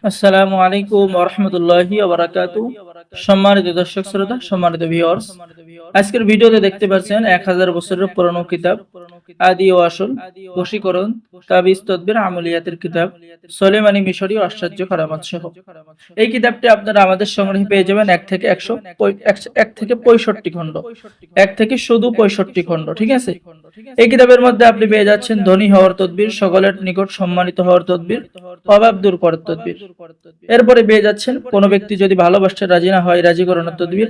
আসসালামু আলাইকুম ওয়া রাহমাতুল্লাহি ওয়া বারাকাতুহু। সম্মানিত দর্শক শ্রোতা, সম্মানিত ভিউয়ার্স, আজকের ভিডিওতে দেখতে পাচ্ছেন 1000 বছরের পুরনো কিতাব আদি ও আসল বশীকরণ, তাবিজ, তদবির, আমলিয়াতের কিতাব সুলেমানি মিশরী আশ্চর্য কারামাত সহ। এই কিতাবটি আপনারা আমাদের সংগ্রহে পেয়ে যাবেন 1 থেকে 65 খণ্ড, 1 থেকে শুধু 65 খণ্ড, ঠিক আছে। এই কিতাবের মধ্যে আপনি পেয়ে যাচ্ছেন ধনী হওয়ার তদবির, সকলের নিকট সম্মানিত হওয়ার তদবির, অভাব দূর করার তদবির। এরপরে পেয়ে যাচ্ছেন কোনো ব্যক্তি যদি ভালোবাসতে রাজি না হয় রাজি করানোর তদবির,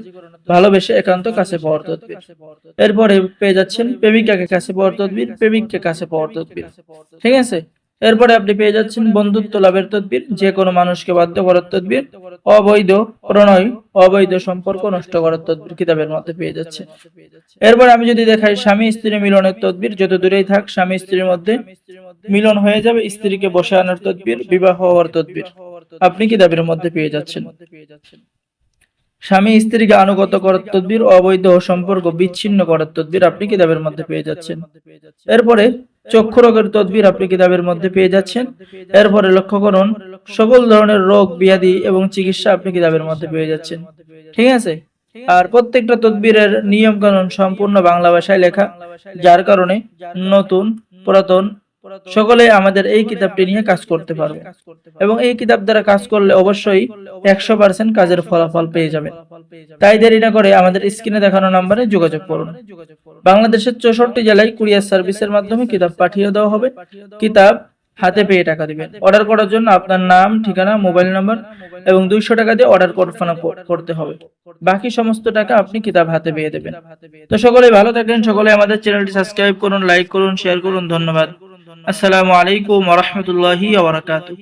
ভালোবেসে একান্ত কাছে পাওয়ার তদবির। এরপরে পেয়ে যাচ্ছেন প্রেমিকাকে কাছে পাওয়ার তদবির, প্রেমিককে কাছে পাওয়ার তদবির, ঠিক আছে। এরপরে আপনি পেয়ে যাচ্ছেন বন্ধুত্ব লাভের তদবির, যে কোনো মানুষকে বাধ্য করার তদবির, অবৈধ প্রণয়, অবৈধ সম্পর্ক নষ্ট করার তদবির কিতাবের মধ্যে পেয়ে যাচ্ছে। এরপর আমি যদি দেখাই স্বামী স্ত্রী মিলনের তদবির, যত দূরেই থাক স্বামী স্ত্রীর মধ্যে মিলন হয়ে যাবে, স্ত্রীকে বসে আনার তদবির, বিবাহ হওয়ার তদবির আপনি কিতাবের মধ্যে পেয়ে যাচ্ছেন। স্বামী স্ত্রীকে আনুগত করার তদবির, অবৈধ সম্পর্ক বিচ্ছিন্ন করার তদবির আপনি কিতাবের মধ্যে পেয়ে যাচ্ছেন। এরপরে চক্ষু রোগের তদবির আপনি কিতাবের মধ্যে পেয়ে যাচ্ছেন। এরপরে লক্ষ্য করুন সকল ধরনের রোগ ব্যাধি এবং চিকিৎসা আপনি কিতাবের মধ্যে পেয়ে যাচ্ছেন, ঠিক আছে। আর প্রত্যেকটা তদবিরের নিয়ম কানুন সম্পূর্ণ বাংলা ভাষায় লেখা, যার কারণে নতুন পুরাতন সকলে আমাদের এই কিতাবটি নিয়ে কাজ করতে পারবে এবং এই কিতাব দ্বারা কাজ করলে অবশ্যই 100% কাজের ফলাফল পেয়ে যাবেন। তাই দেরি না করে আমাদের স্ক্রিনে দেখানো নম্বরে যোগাযোগ করুন। বাংলাদেশের 64 জেলায় কুরিয়ার সার্ভিসের মাধ্যমে কিতাব পাঠিয়ে দেওয়া হবে। কিতাব হাতে পেয়ে টাকা দিবেন। অর্ডার করার জন্য আপনার নাম, ঠিকানা, মোবাইল নাম্বার এবং 200 টাকা দিয়ে অর্ডার কনফার্ম করতে হবে। বাকি সমস্ত টাকা আপনি কিতাব হাতে পেয়ে দেবেন। তো সকলে ভালো থাকেন, সকলে আমাদের চ্যানেলটি সাবস্ক্রাইব করুন, লাইক করুন, শেয়ার করুন। ধন্যবাদ। আসসালামু আলাইকুম ওয়া রাহমাতুল্লাহি ওয়া বারাকাতুহু।